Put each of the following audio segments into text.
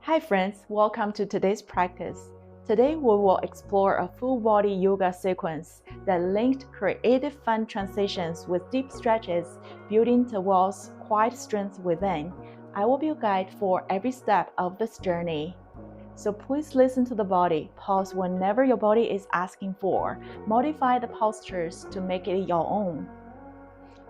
Hi friends, welcome to today's practice. Today we will explore a full body yoga sequence that linked creative fun transitions with deep stretches, building towards quiet strength within. I will be your guide for every step of this journey. So please listen to the body, pause whenever your body is asking for, modify the postures to make it your own.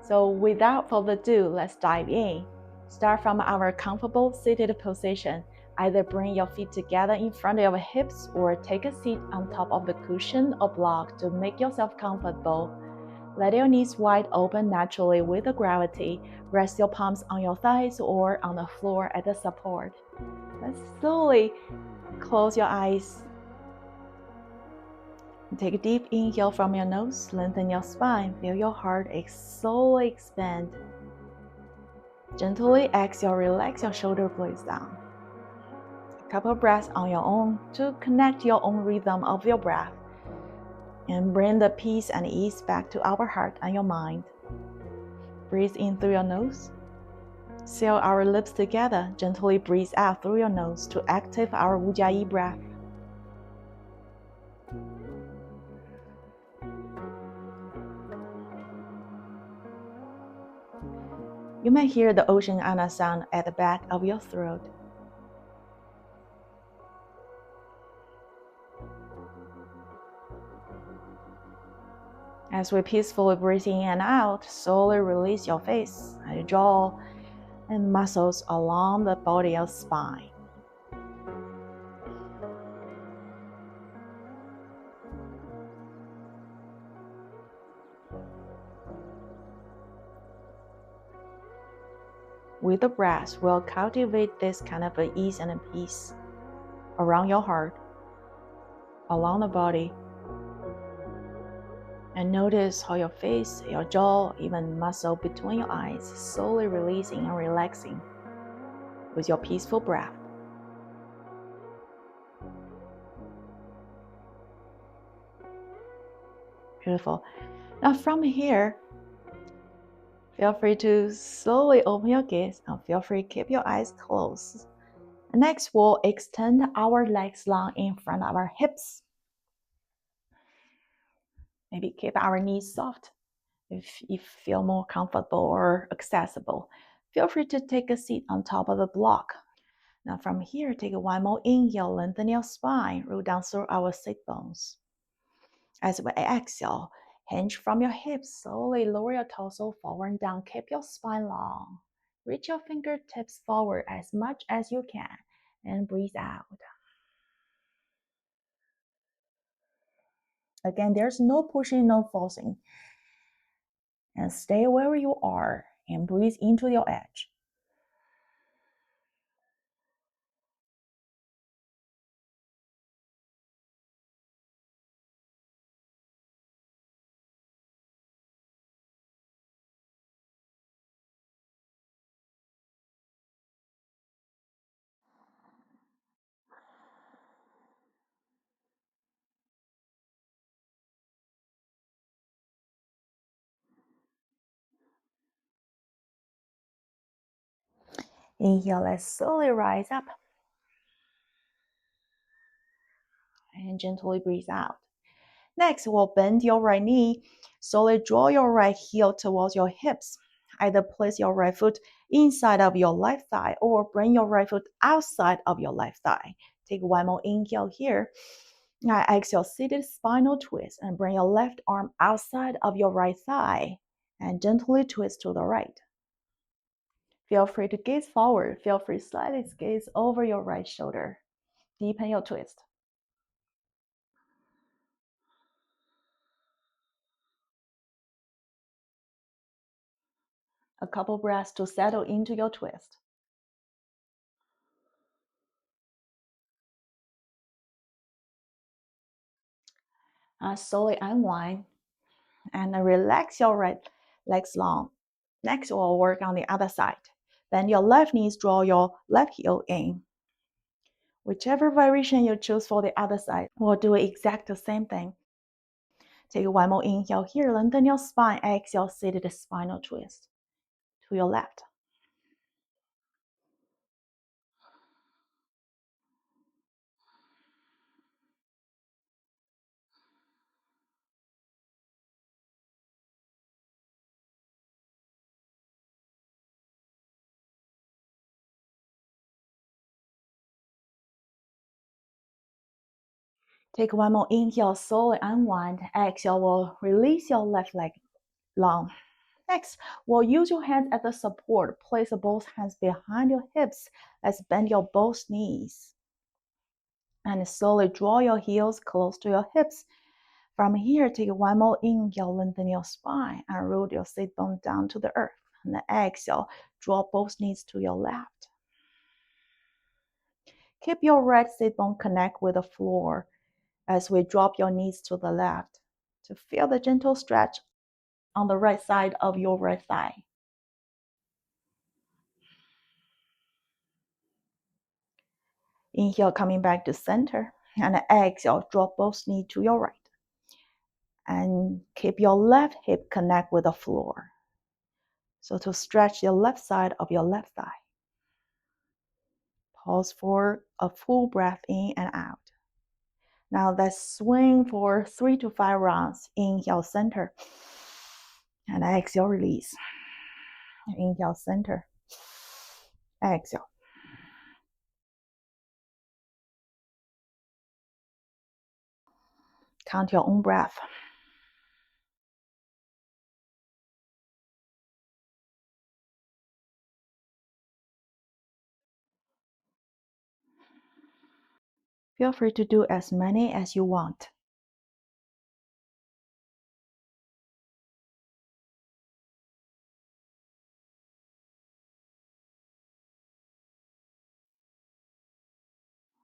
So without further ado, let's dive in. Start from our comfortable seated position. Either bring your feet together in front of your hips or take a seat on top of the cushion or block to make yourself comfortable. Let your knees wide open naturally with the gravity. Rest your palms on your thighs or on the floor as a support. Let's slowly close your eyes. Take a deep inhale from your nose, lengthen your spine, feel your heart slowly expand. Gently exhale, relax your shoulder blades down. A couple of breaths on your own to connect your own rhythm of your breath and bring the peace and ease back to our heart and your mind. Breathe in through your nose. Seal our lips together. Gently breathe out through your nose to activate our Ujjayi breath. You may hear the ocean ana sound at the back of your throat. As we peacefully breathe in and out, slowly release your face and your jaw and muscles along the body of spine. With the breath, we'll cultivate this kind of ease and peace around your heart, along the body. And notice how your face, your jaw, even muscle between your eyes slowly releasing and relaxing with your peaceful breath. Beautiful. Now from here, feel free to slowly open your gaze and feel free to keep your eyes closed. Next, we'll extend our legs long in front of our hips. Maybe keep our knees soft. If you feel more comfortable or accessible, feel free to take a seat on top of the block. Now from here, take one more inhale, lengthen your spine, roll down through our sit bones. As we exhale, hinge from your hips, slowly lower your torso forward and down, keep your spine long. Reach your fingertips forward as much as you can and breathe out. Again, there's no pushing, no forcing. And stay where you are and breathe into your edge. Inhale, let's slowly rise up. And gently breathe out. Next, we'll bend your right knee. Slowly draw your right heel towards your hips. Either place your right foot inside of your left thigh or bring your right foot outside of your left thigh. Take one more inhale here. Now exhale, seated spinal twist and bring your left arm outside of your right thigh and gently twist to the right. Feel free to gaze forward. Feel free to slightly gaze over your right shoulder. Deepen your twist. A couple breaths to settle into your twist. Slowly unwind and relax your right legs long. Next, we'll work on the other side. Bend your left knees, draw your left heel in. Whichever variation you choose for the other side, we'll do exact the same thing. Take one more inhale here, lengthen your spine, exhale, seated spinal twist to your left. Take one more inhale, slowly unwind. Exhale, will release your left leg long. Next, we'll use your hands as a support. Place both hands behind your hips. Let's bend your both knees. And slowly draw your heels close to your hips. From here, take one more inhale, lengthen your spine, and root your sit bone down to the earth. And then exhale, draw both knees to your left. Keep your right sit bone connect with the floor as we drop your knees to the left to feel the gentle stretch on the right side of your right thigh. Inhale, coming back to center, and exhale, drop both knees to your right. And keep your left hip connect with the floor. So to stretch your left side of your left thigh. Pause for a full breath in and out. Now let's swing for 3 to 5 rounds. Inhale, center. And exhale, release. Inhale, center. Exhale. Count your own breath. Feel free to do as many as you want.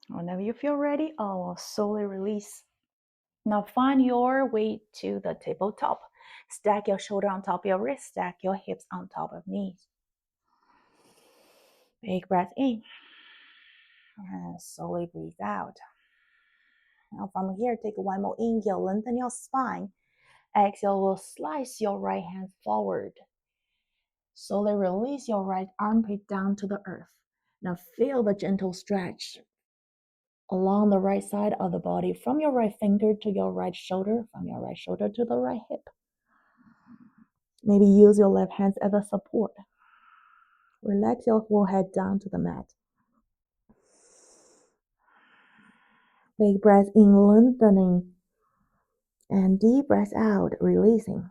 Whenever you feel ready, I will slowly release. Now find your way to the tabletop. Stack your shoulder on top of your wrist. Stack your hips on top of knees. Big breath in. And slowly breathe out. Now from here, take one more inhale. Lengthen your spine. Exhale, will slice your right hand forward. Slowly release your right armpit down to the earth. Now feel the gentle stretch along the right side of the body, from your right finger to your right shoulder, from your right shoulder to the right hip. Maybe use your left hand as a support. Relax your forehead down to the mat. Big breath in, lengthening, and deep breath out, releasing.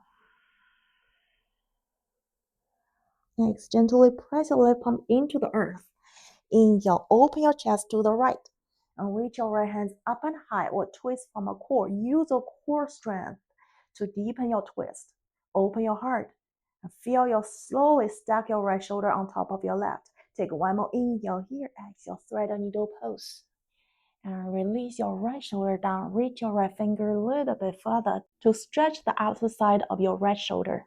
Next, gently press your left palm into the earth. Inhale, open your chest to the right. And reach your right hands up and high or twist from a core. Use your core strength to deepen your twist. Open your heart and feel your slowly stack your right shoulder on top of your left. Take one more inhale here. Exhale, thread a needle pose. And release your right shoulder down. Reach your right finger a little bit further to stretch the outer side of your right shoulder.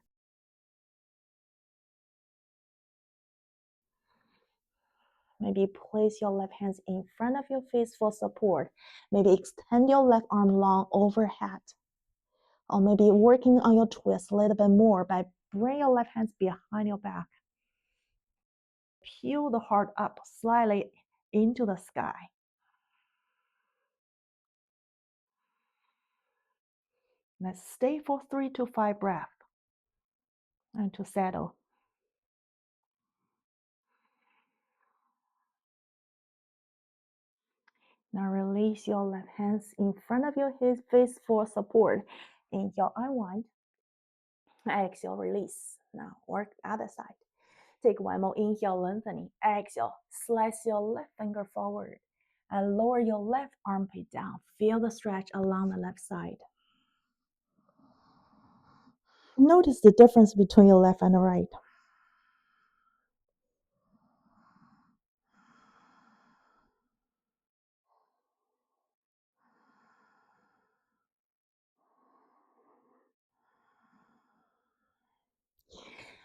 Maybe place your left hands in front of your face for support. Maybe extend your left arm long overhead. Or maybe working on your twist a little bit more by bring your left hands behind your back. Peel the heart up slightly into the sky. Let's stay for 3 to 5 breaths and to settle. Now release your left hands in front of your face for support. Inhale, unwind. Exhale, release. Now work the other side. Take one more inhale, lengthening. Exhale, slice your left finger forward and lower your left armpit down. Feel the stretch along the left side. Notice the difference between your left and the right.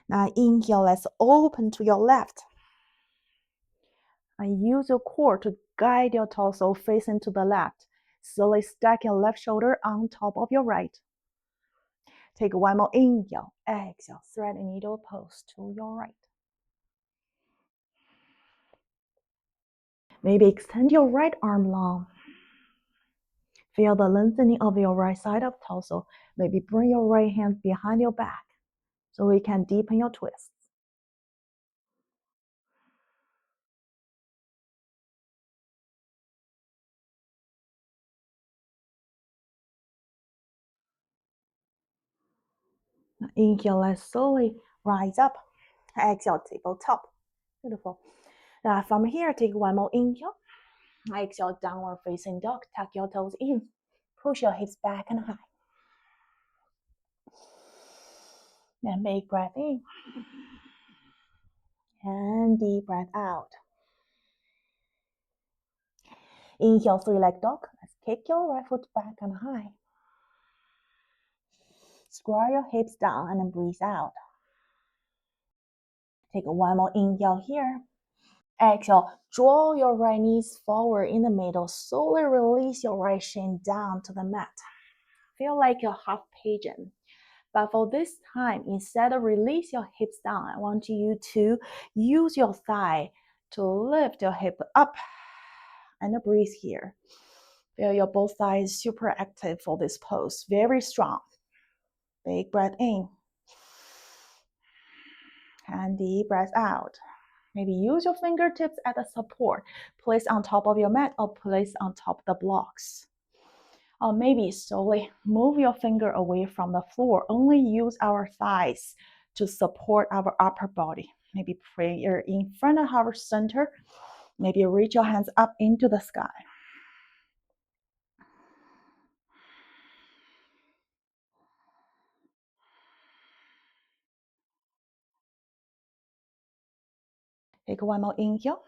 Now inhale, let's open to your left. And use your core to guide your torso facing to the left. Slowly stack your left shoulder on top of your right. Take one more inhale. Exhale, thread a needle pose to your right. Maybe extend your right arm long. Feel the lengthening of your right side of torso. Maybe bring your right hand behind your back so we can deepen your twist. Inhale, let's slowly rise up. Exhale, tabletop. Beautiful. Now from here, take one more inhale. Exhale, downward facing dog. Tuck your toes in. Push your hips back and high. Then big breath in. And deep breath out. Inhale, three-leg dog. Let's kick your right foot back and high. Square your hips down and then breathe out. Take one more inhale here. Exhale, draw your right knees forward in the middle. Slowly release your right shin down to the mat. Feel like you're half pigeon. But for this time, instead of release your hips down, I want you to use your thigh to lift your hip up and breathe here. Feel your both thighs super active for this pose. Very strong. Big breath in. And deep breath out. Maybe use your fingertips as a support. Place on top of your mat or place on top of the blocks. Or maybe slowly move your finger away from the floor. Only use our thighs to support our upper body. Maybe prayer in front of our center. Maybe reach your hands up into the sky. Take one more inhale.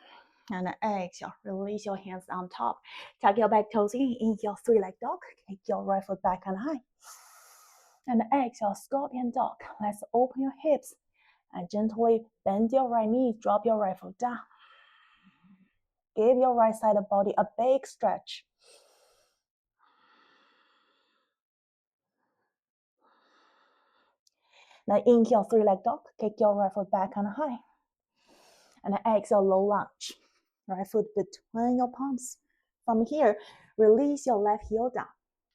And exhale, release your hands on top. Tuck your back toes in. Inhale, three-leg dog. Kick your right foot back and high. And exhale, scorpion dog. Let's open your hips and gently bend your right knee. Drop your right foot down. Give your right side of the body a big stretch. Now inhale, three-leg dog. Kick your right foot back and high. And exhale, low lunge. Right foot between your palms. From here, release your left heel down.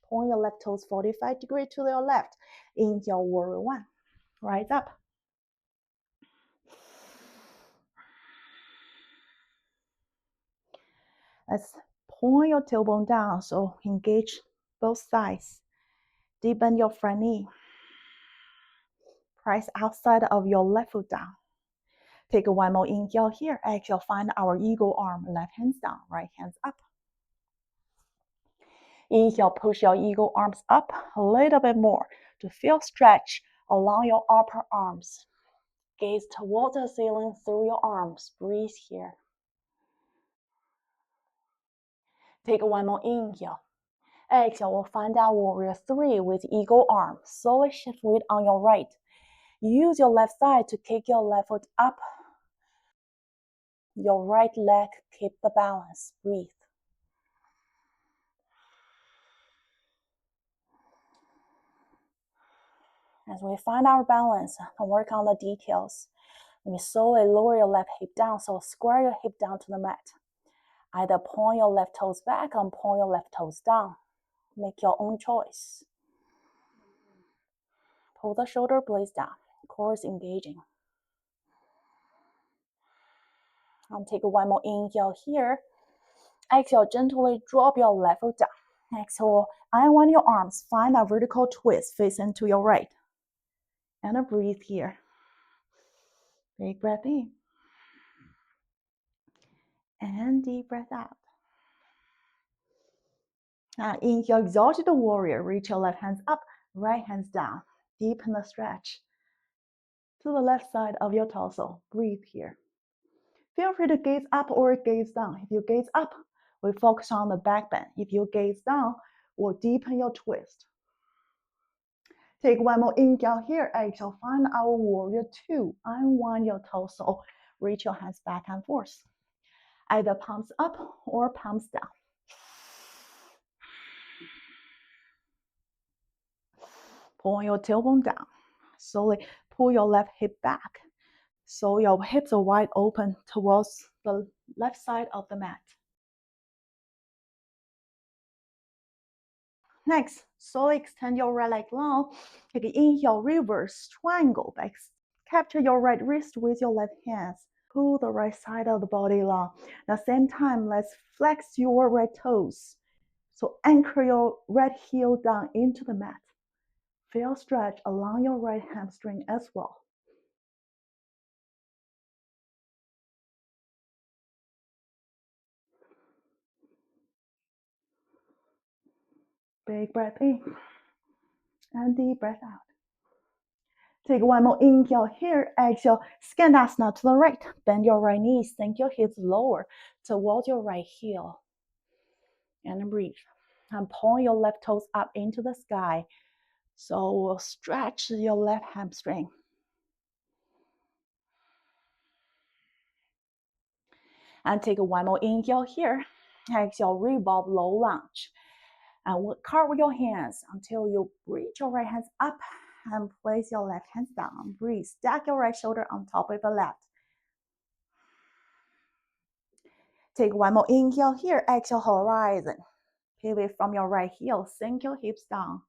Point your left toes 45 degrees to your left. Inhale, warrior one. Rise up. Let's point your tailbone down, so engage both sides. Deepen your front knee. Press outside of your left foot down. Take one more inhale here. Exhale, find our eagle arm. Left hands down, right hands up. Inhale, push your eagle arms up a little bit more to feel stretch along your upper arms. Gaze towards the ceiling through your arms. Breathe here. Take one more inhale. Exhale, we'll find our warrior three with eagle arm. Slowly shift weight on your right. Use your left thigh to kick your left foot up. Your right leg, keep the balance. Breathe. As we find our balance and work on the details, you slowly lower your left hip down, so square your hip down to the mat. Either point your left toes back or point your left toes down. Make your own choice. Pull the shoulder blades down, core is engaging. I'll take one more inhale here. Exhale, gently drop your left foot down. Exhale, unwind your arms, find a vertical twist facing to your right. And breathe here. Big breath in. And deep breath out. Now inhale, exalted warrior. Reach your left hands up, right hands down. Deepen the stretch to the left side of your torso. Breathe here. Feel free to gaze up or gaze down. If you gaze up, we focus on the back bend. If you gaze down, we'll deepen your twist. Take one more inhale here. Exhale, find our warrior two. Unwind your torso. Reach your hands back and forth. Either palms up or palms down. Pull your tailbone down. Slowly pull your left hip back, so your hips are wide open towards the left side of the mat. Next, slowly extend your right leg long. Take an inhale, reverse triangle back. Capture your right wrist with your left hands. Pull the right side of the body long. At the same time, let's flex your right toes. So anchor your right heel down into the mat. Feel stretch along your right hamstring as well. Big breath in and deep breath out. Take one more inhale here, exhale, Skandasana to the right. Bend your right knee, sink your hips lower towards your right heel. And breathe. And point your left toes up into the sky. So we'll stretch your left hamstring. And take one more inhale here. Exhale, revolve low lunge. And carve your hands until you reach your right hands up and place your left hands down. Breathe. Stack your right shoulder on top of the left. Take one more inhale here. Exhale, horizon. Pivot from your right heel. Sink your hips down.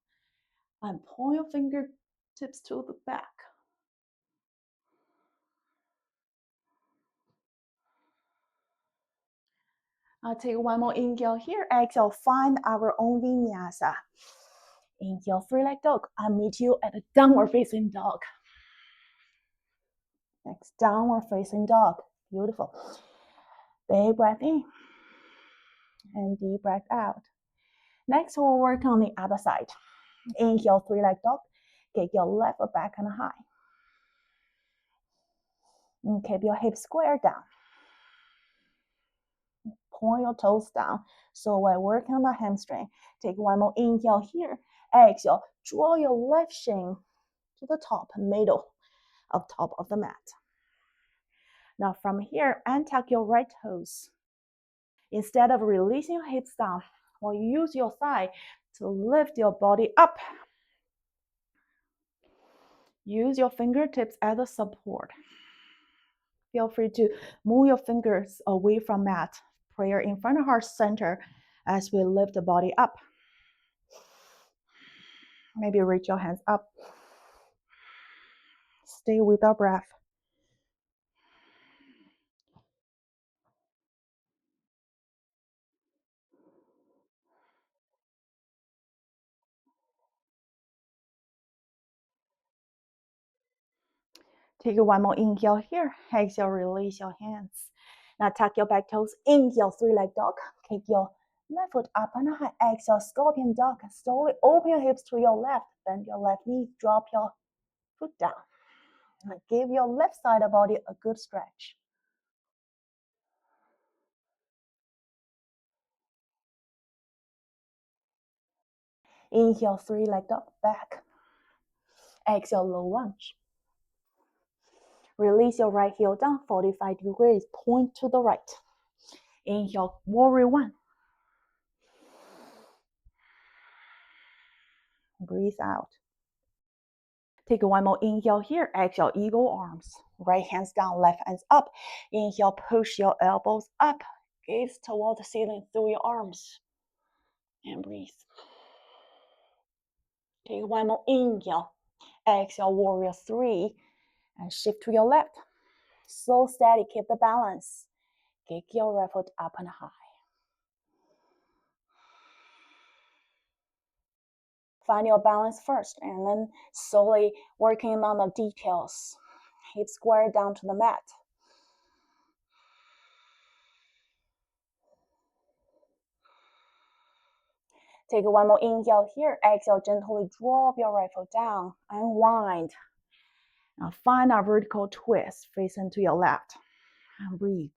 And point your fingertips to the back. Take one more inhale here. Exhale, find our own vinyasa. Inhale, three-leg dog. I'll meet you at a downward facing dog. Next, downward facing dog. Beautiful. Big breath in and deep breath out. Next, we'll work on the other side. Inhale, three-leg dog. Get your left foot back and high. And keep your hips square down. Point your toes down. So we're working on the hamstring. Take one more inhale here. Exhale, draw your left shin to the top, middle of top of the mat. Now from here, untuck your right toes. Instead of releasing your hips down, or use your thigh to lift your body up. Use your fingertips as a support. Feel free to move your fingers away from mat. Prayer in front of heart center as we lift the body up. Maybe reach your hands up. Stay with our breath. Take one more inhale here. Exhale, release your hands. Now tuck your back toes. Inhale, three-leg dog. Kick your left foot up and high. Exhale, scorpion dog. Slowly open your hips to your left. Bend your left knee. Drop your foot down. And give your left side of the body a good stretch. Inhale, three-leg dog. Back. Exhale, low lunge. Release your right heel down 45 degrees. Point to the right. Inhale, warrior one. Breathe out. Take one more inhale here. Exhale, eagle arms. Right hands down, left hands up. Inhale, push your elbows up. Gaze toward the ceiling through your arms. And breathe. Take one more inhale. Exhale, warrior three. And shift to your left. Slow, steady, keep the balance. Kick your right foot up and high. Find your balance first and then slowly working on the details. Hips square down to the mat. Take one more inhale here. Exhale, gently drop your right foot down. Unwind. Now find a vertical twist facing to your left. And breathe.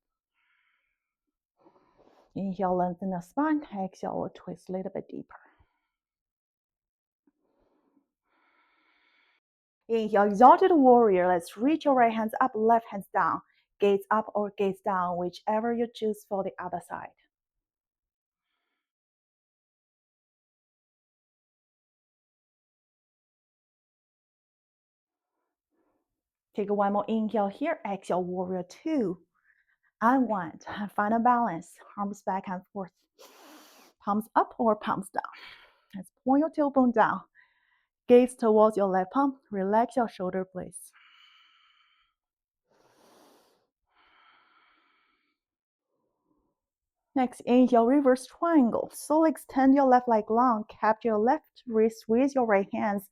Inhale, lengthen the spine. Exhale, twist a little bit deeper. Inhale, exalted warrior. Let's reach your right hands up, left hands down. Gaze up or gaze down, whichever you choose for the other side. Take one more inhale here. Exhale, warrior two. Unwind. Find a balance. Arms back and forth. Palms up or palms down. Let's point your tailbone down. Gaze towards your left palm. Relax your shoulder blades. Next, inhale, reverse triangle. So extend your left leg long. Capture your left wrist with your right hands.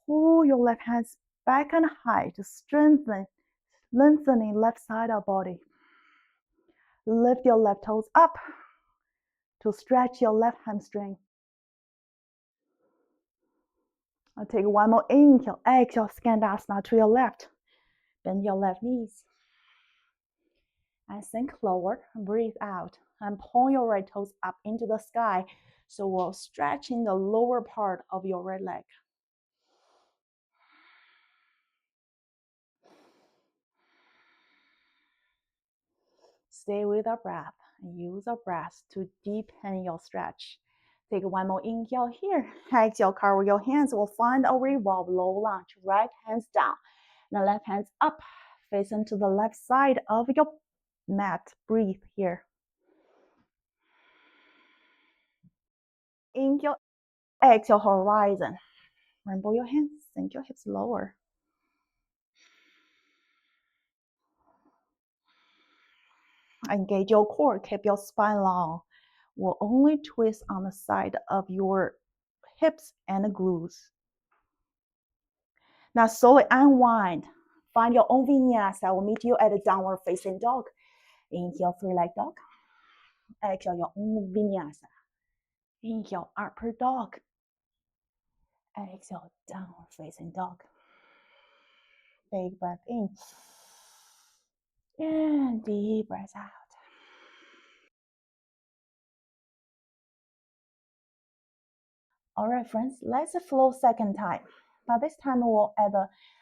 pull your left hands back and high to strengthen, lengthening left side of body. Lift your left toes up to stretch your left hamstring. I'll take one more inhale, exhale, Skandasana to your left. Bend your left knees. And sink lower, breathe out. And pull your right toes up into the sky. So we're stretching the lower part of your right leg. Stay with our breath and use our breath to deepen your stretch. Take one more inhale here. Exhale, cover your hands. We'll find a revolve low lunge. Right hands down. Now left hands up. Facing to the left side of your mat. Breathe here. Inhale, exhale, horizon. Rainbow your hands. Sink your hips lower. Engage your core. Keep your spine long. We'll only twist on the side of your hips and the glutes. Now slowly unwind. Find your own vinyasa. I will meet you at a downward facing dog. Inhale, three-leg dog. Exhale, your own vinyasa. Inhale, upper dog. Exhale, downward facing dog. Big breath in. And deep breath out. All right, friends, let's flow second time. But this time we'll add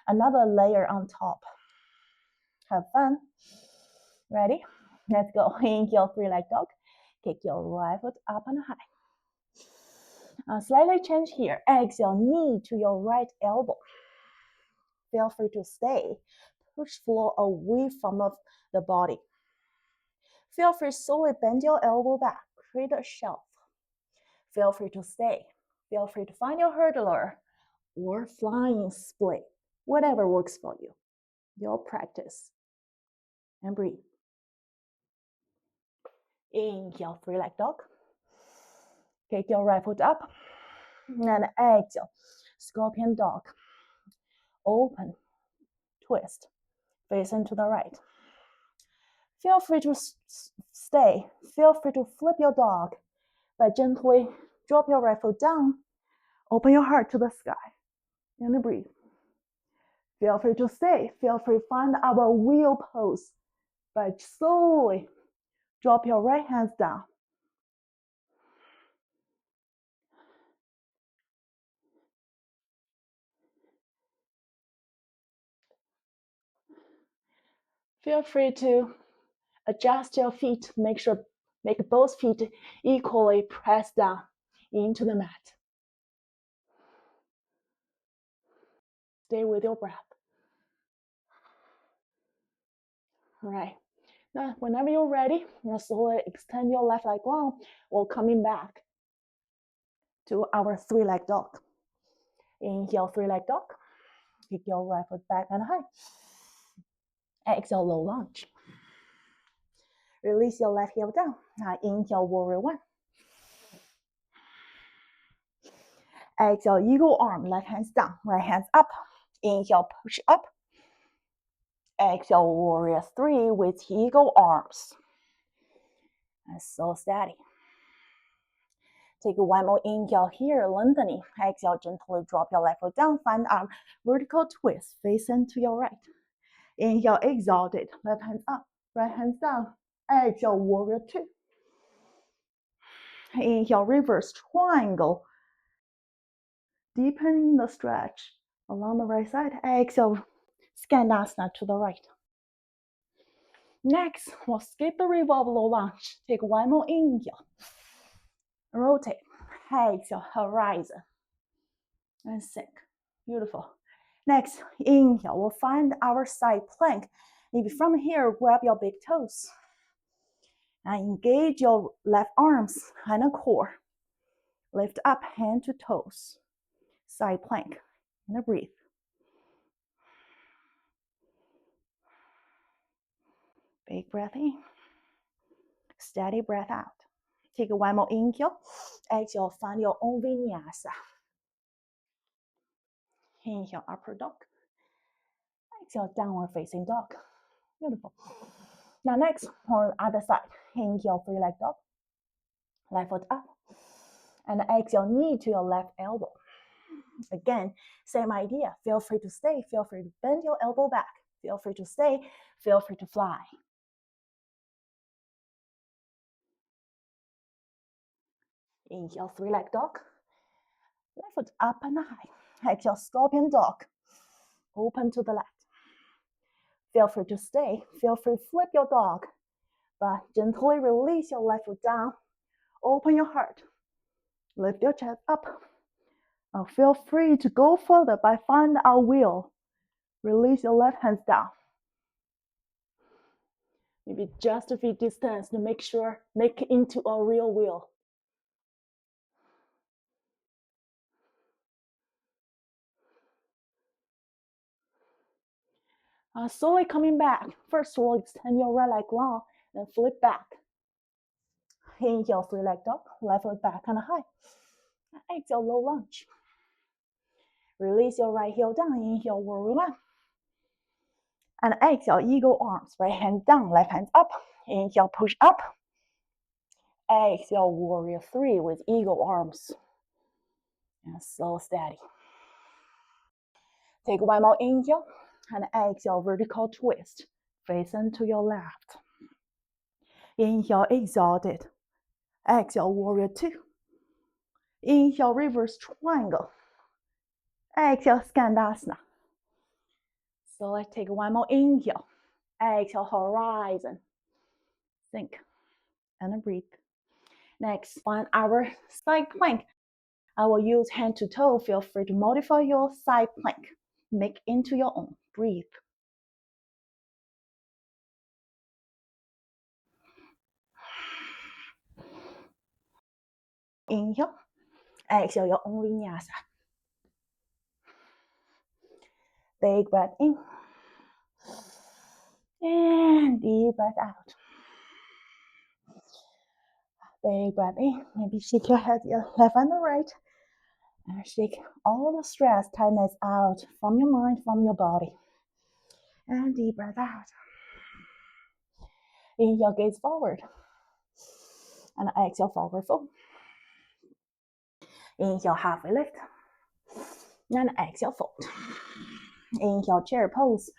another layer on top. Have fun. Ready? Let's go. Inhale, three-leg dog. Kick your right foot up and high. Slightly change here. Exhale, knee to your right elbow. Feel free to stay. Push floor away from the body. Feel free to slowly bend your elbow back. Create a shelf. Feel free to stay. Feel free to find your hurdler or flying split. Whatever works for you. Your practice. And breathe. Inhale, three-leg dog. Kick your right foot up. And exhale, scorpion dog. Open, twist, facing to the right. Feel free to stay. Feel free to flip your dog, but gently drop your right foot down. Open your heart to the sky. And breathe. Feel free to stay. Feel free to find our wheel pose, but slowly drop your right hands down. Feel free to adjust your feet. Make both feet equally press down into the mat. Stay with your breath. All right. Now, whenever you're ready, you slowly extend your left leg long while coming back to our three-leg dog. Inhale, three-leg dog. Kick your right foot back and high. Exhale, low lunge. Release your left heel down. Now inhale, warrior one. Exhale, eagle arm, left hands down, right hands up. Inhale, push up. Exhale, warrior three with eagle arms. And so steady. Take one more inhale here, lengthening. Exhale, gently drop your left foot down. Find our vertical twist, facing to your right. Inhale, exalted, left hands up, right hands down. Exhale, warrior two. Inhale, reverse triangle. Deepening the stretch along the right side. Exhale, Skandasana to the right. Next, we'll skip the revolve low lunge. Take one more inhale. Rotate. Exhale, horizon. And sink. Beautiful. Next, inhale. We'll find our side plank. Maybe from here, grab your big toes. And engage your left arms and the core. Lift up, hand to toes. Side plank. And breathe. Big breath in. Steady breath out. Take one more inhale. Exhale, find your own vinyasa. Inhale, upward dog. Exhale, downward facing dog. Beautiful. Now next, on the other side, inhale, three leg dog. Left foot up. And exhale, knee to your left elbow. Again, same idea. Feel free to stay. Feel free to bend your elbow back. Feel free to stay. Feel free to fly. Inhale, three leg dog. Left foot up and high. Exhale, scorpion dog. Open to the left. Feel free to stay. Feel free to flip your dog. But gently release your left foot down. Open your heart. Lift your chest up. Now feel free to go further by finding our wheel. Release your left hands down. Maybe just a few distance to make it into a real wheel. Slowly coming back. First, we'll extend your right leg long, then flip back. Inhale, three leg dog, left foot back and high. Exhale, low lunge. Release your right heel down. Inhale, warrior one. And exhale, eagle arms. Right hand down, left hand up. Inhale, push up. Exhale, warrior three with eagle arms. And slow, steady. Take one more inhale. And exhale, vertical twist. Facing to your left. Inhale, exalted. Exhale, warrior two. Inhale, reverse triangle. Exhale, Skandasana. So let's take one more inhale. Exhale, horizon. Think and breathe. Next, on our side plank, I will use hand to toe. Feel free to modify your side plank. Make into your own. Breathe. Inhale. Exhale, your own vinyasa. Big breath in. And deep breath out. Big breath in. Maybe shake your head, your left and the right. And shake all the stress, tightness out from your mind, from your body. And deep breath out. Inhale, gaze forward. And exhale, forward fold. Inhale, halfway lift. And exhale, fold. Inhale, chair pose.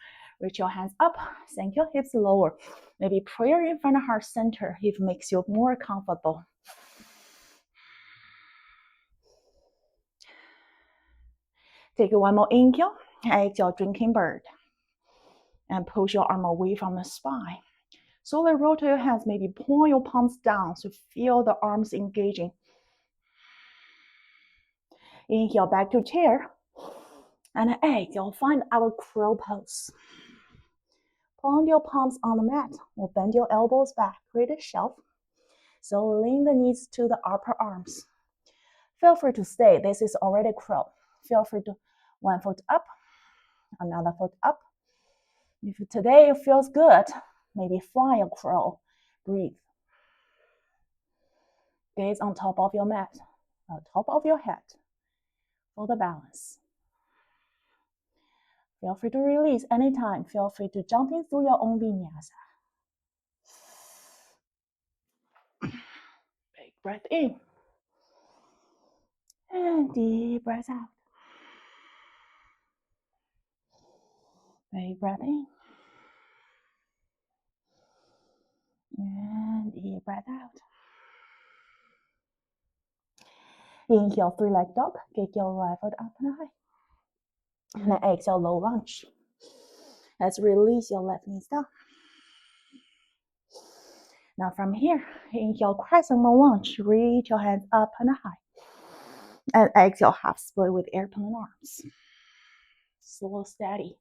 Reach your hands up. Sink your hips lower. Maybe prayer in front of heart center if it makes you more comfortable. Take one more inhale. Exhale, drinking bird. And push your arm away from the spine. Slowly rotate your hands. Maybe point your palms down to feel the arms engaging. Inhale, back to chair. And exhale, find our crow pose. Plant your palms on the mat or bend your elbows back. Create a shelf. So lean the knees to the upper arms. Feel free to stay. This is already crow. Feel free to one foot up, another foot up. If today it feels good, maybe fly a crow. Breathe. Gaze on top of your mat, on top of your head for the balance. Feel free to release anytime. Feel free to jump in through your own vinyasa. Big breath in. And deep breath out. Big breath in. And deep breath out. Inhale, three leg dog. Kick your right foot up and high. And then exhale, low lunge. Let's release your left knee down. Now from here, inhale, crescent moon lunge. Reach your hands up and high. And exhale, half split with airplane arms. Slow, steady.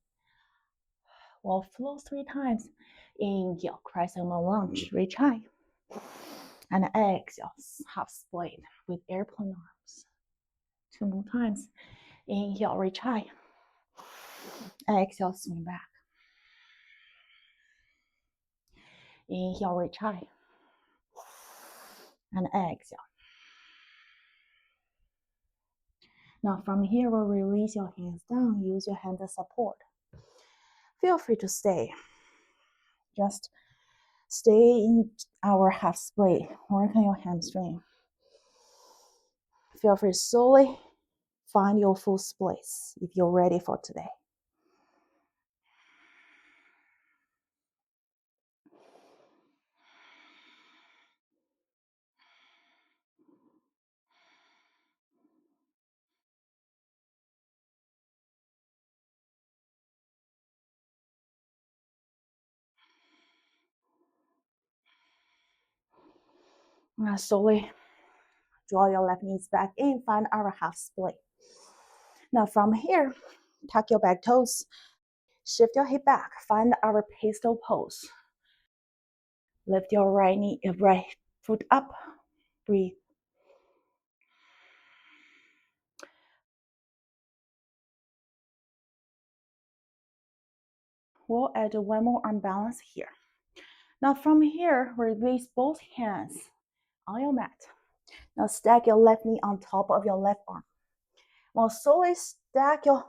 We'll flow 3 times. Inhale, crescent moon lunge. Reach high. And exhale, half split with airplane arms. 2 more times. Inhale, reach high. Exhale, swing back. Inhale, reach high. And exhale. Now from here, we'll release your hands down. Use your hand as support. Feel free to stay. Just stay in our half split. Work on your hamstring. Feel free to slowly find your full splits if you're ready for today. Now slowly draw your left knees back in, find our half split. Now from here, tuck your back toes, shift your hip back, find our pistol pose. Lift your right foot up, breathe. We'll add one more arm balance here. Now from here, release both hands on your mat. Now stack your left knee on top of your left arm. Now slowly stack your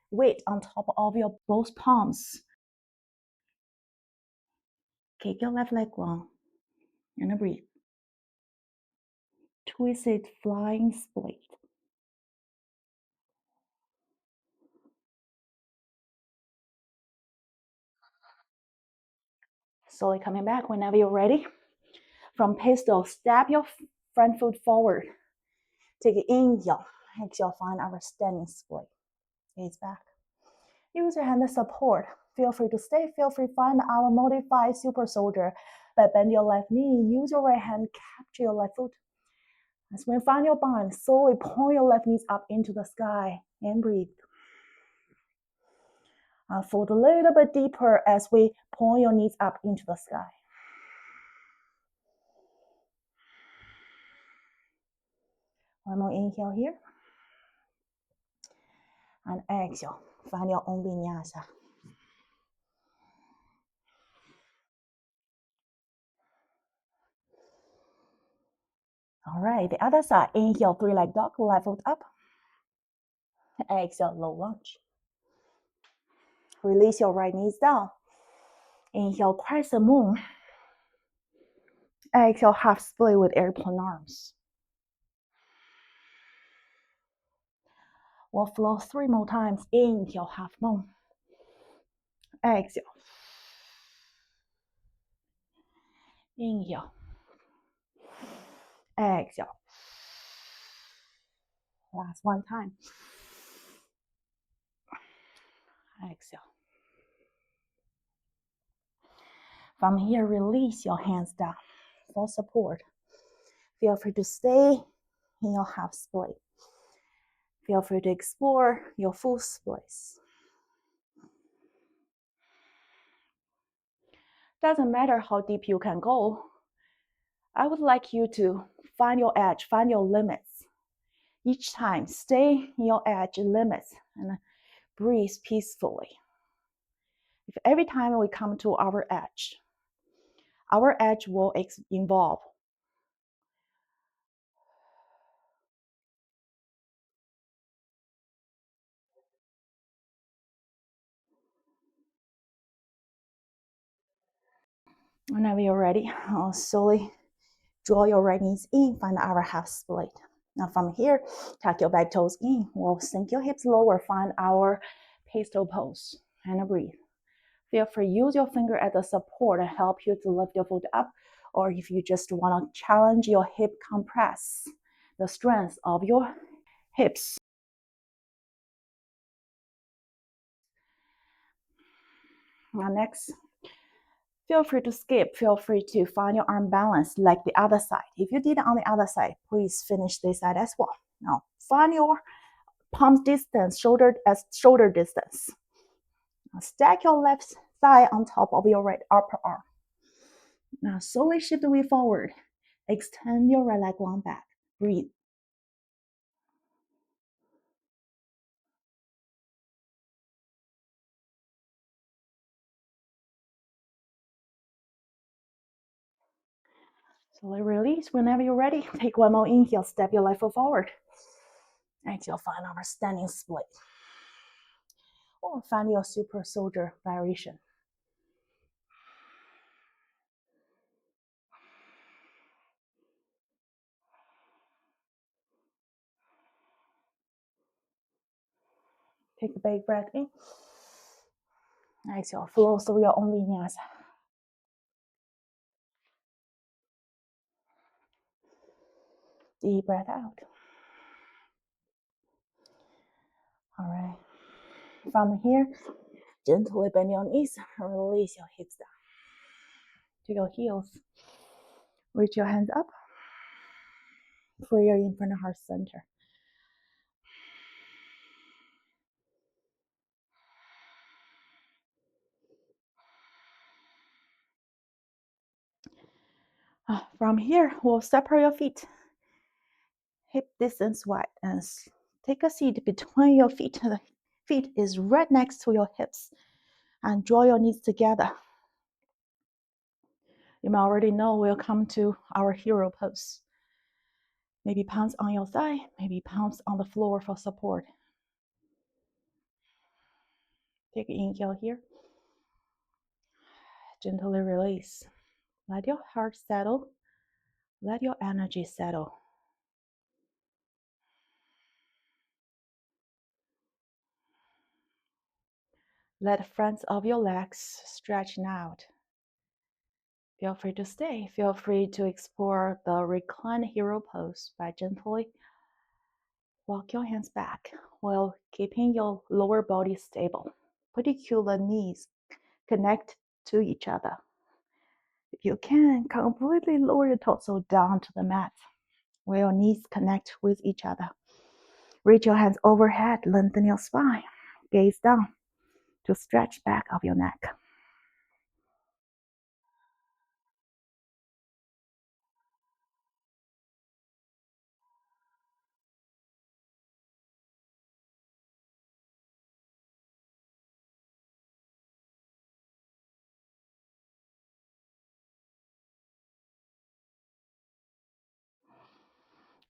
weight on top of your both palms. Kick your left leg long and breathe. Twisted flying split. Slowly coming back whenever you're ready. From pistol, step your front foot forward. Take an inhale. Exhale, find our standing split. Gaze back. Use your hand as support. Feel free to stay. Feel free to find our modified super soldier. But bend your left knee. Use your right hand. Capture your left foot. As we find your bind, slowly point your left knees up into the sky and breathe. Fold a little bit deeper as we point your knees up into the sky. One more inhale here. And exhale. Find your own vinyasa. All right, the other side. Inhale, three-leg dog, left foot up. Exhale, low lunge. Release your right knees down. Inhale, crescent moon. Exhale, half split with airplane arms. We'll flow 3 more times. Inhale, half moon. Exhale. Inhale. Exhale. Last one time. Exhale. From here, release your hands down for support. Feel free to stay in your half split. Feel free to explore your full splits. Doesn't matter how deep you can go. I would like you to find your edge, find your limits. Each time, stay in your edge limits and breathe peacefully. If every time we come to our edge will involve whenever you're ready, slowly draw your right knees in, find our half split. Now from here, tuck your back toes in. We'll sink your hips lower, find our pistol pose, and breathe. Feel free to use your finger as a support to help you to lift your foot up, or if you just want to challenge your hip compress, the strength of your hips. Now next, feel free to skip. Feel free to find your arm balance like the other side. If you did it on the other side, please finish this side as well. Now find your palm distance, shoulder distance. Now stack your left thigh on top of your right upper arm. Now slowly shift the weight forward. Extend your right leg long back. Breathe. Slowly release whenever you're ready. Take one more inhale, step your left foot forward. Exhale, find our standing split. Or find your super soldier variation. Take a big breath in. Exhale, flow through your own vinyasa. Deep breath out. All right. From here, gently bend your knees and release your hips down to your heels. Reach your hands up for your infernal heart center. From here, we'll separate your feet, hip distance wide, and take a seat between your feet. The feet is right next to your hips, and draw your knees together. You may already know we'll come to our hero pose. Maybe palms on your thigh, maybe palms on the floor for support. Take an inhale here. Gently release. Let your heart settle. Let your energy settle. Let the fronts of your legs stretch out. Feel free to stay. Feel free to explore the reclined hero pose by gently walk your hands back while keeping your lower body stable. Particular knees connect to each other. If you can, completely lower your torso down to the mat where your knees connect with each other. Reach your hands overhead, lengthen your spine. Gaze down to stretch back of your neck.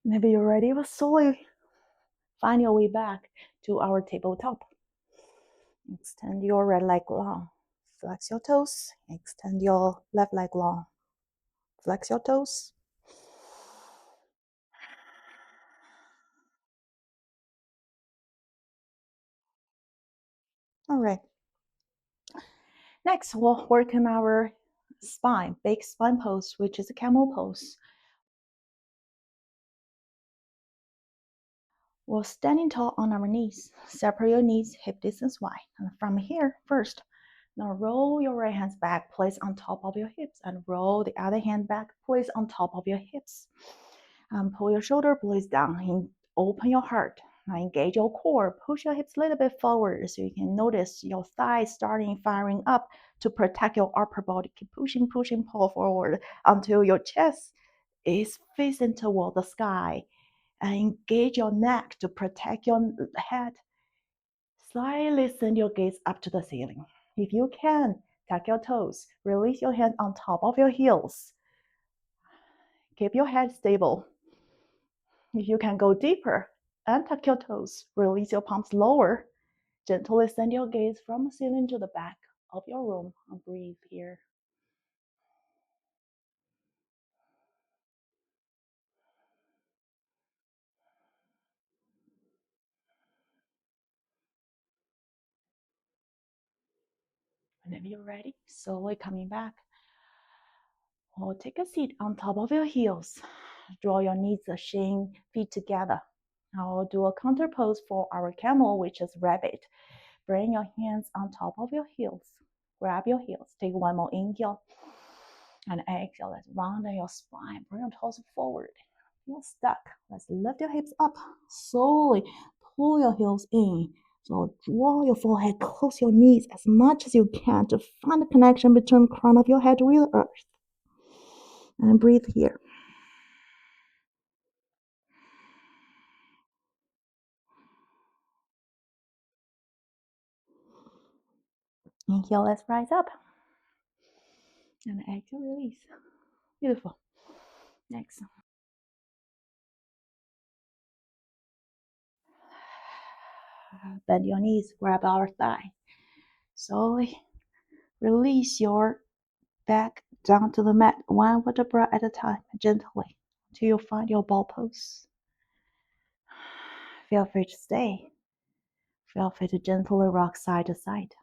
Maybe you're ready, but slowly find your way back to our tabletop. Extend your right leg long. Flex your toes. Extend your left leg long. Flex your toes. All right. Next, we'll work on our spine, big spine pose, which is a camel pose. We're standing tall on our knees. Separate your knees hip distance wide. And from here, first, now roll your right hands back, place on top of your hips, and roll the other hand back, place on top of your hips. Pull your shoulder blades down and open your heart. Now engage your core. Push your hips a little bit forward so you can notice your thighs starting firing up to protect your upper body. Keep pushing, pull forward until your chest is facing toward the sky. And engage your neck to protect your head. Slightly send your gaze up to the ceiling. If you can, tuck your toes. Release your hands on top of your heels. Keep your head stable. If you can go deeper, untuck your toes. Release your palms lower. Gently send your gaze from the ceiling to the back of your room and breathe here. Whenever you're ready, slowly coming back. Or take a seat on top of your heels. Draw your knees, shin, feet together. Now do a counter pose for our camel, which is rabbit. Bring your hands on top of your heels. Grab your heels. Take one more inhale. And exhale. Let's round your spine. Bring your torso forward. You're stuck. Let's lift your hips up. Slowly pull your heels in. So draw your forehead, close your knees as much as you can to find the connection between the crown of your head with the earth. And breathe here. Inhale, let's rise up. And exhale, release. Beautiful. Next. bend your knees, grab our thigh. Slowly release your back down to the mat, one vertebra at a time, gently, until you find your ball pose. Feel free to stay. Feel free to gently rock side to side.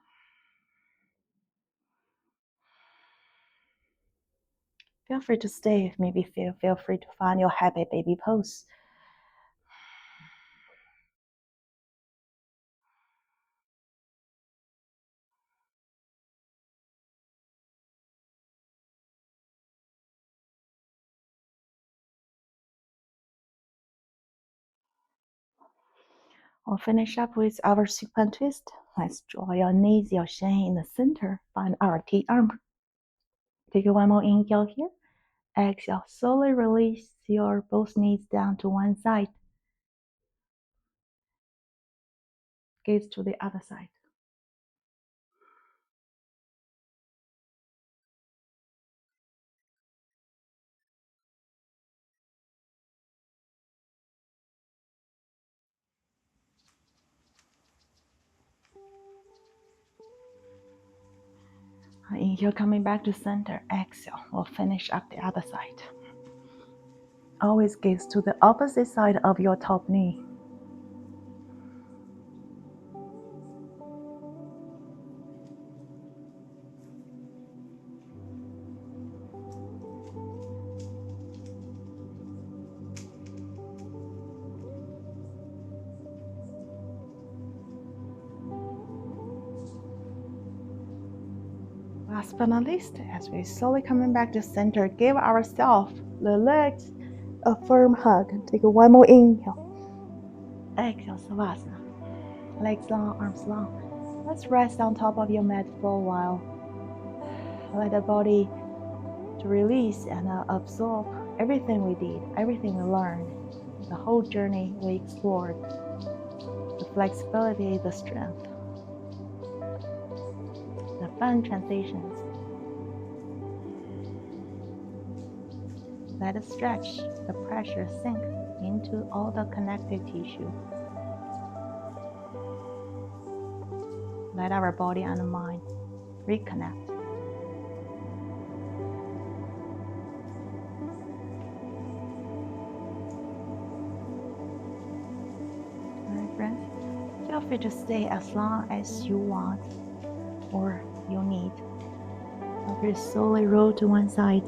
Feel free to stay. Maybe feel free to find your happy baby pose. We'll finish up with our sequence twist. Let's draw your knees, your shin in the center. Find our T-arm. Take one more inhale here. Exhale. Slowly release your both knees down to one side. Gaze to the other side. Inhale, coming back to center. Exhale. We'll finish up the other side. Always gaze to the opposite side of your top knee. Last but not least, as we slowly coming back to center, give ourselves the legs a firm hug. Take one more inhale. Exhale, Savasana. Legs long, arms long. Let's rest on top of your mat for a while. Let the body to release and absorb everything we did, everything we learned, the whole journey we explored, the flexibility, the strength, the fun transitions. Let it stretch, the pressure sink into all the connective tissue. Let our body and mind reconnect. Alright, friends, feel free to stay as long as you want or you need. Feel free to slowly roll to one side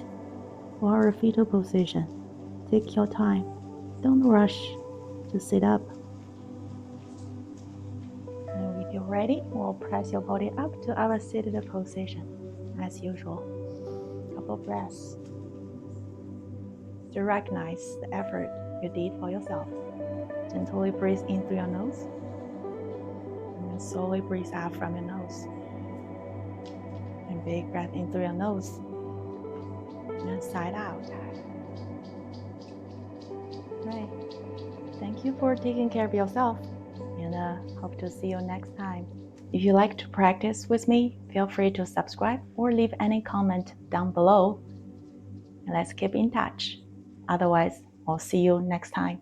for our fetal position. Take your time. Don't rush to sit up. And if you're ready, we'll press your body up to our seated position as usual. Couple breaths to recognize the effort you did for yourself. Gently breathe in through your nose and then slowly breathe out from your nose. And big breath in through your nose and then side out. Right. Thank you for taking care of yourself, and hope to see you next time. If you like to practice with me, feel free to subscribe or leave any comment down below. And let's keep in touch. Otherwise, I'll see you next time.